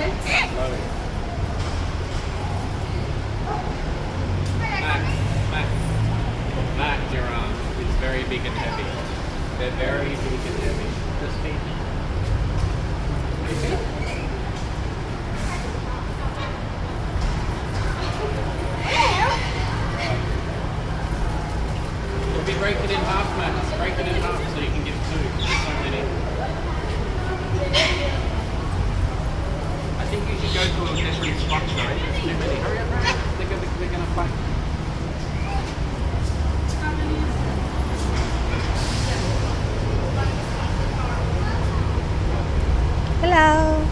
Slowly. Max, Max, your arm is very big and heavy. They're very big and heavy. Just feed them. Maybe break it in half, Max. Break it in half so you can give two. Just so many. I think you should go to a different spot, sorry. There's too many. Hurry up, hurry up. They're gonna fight. Hello.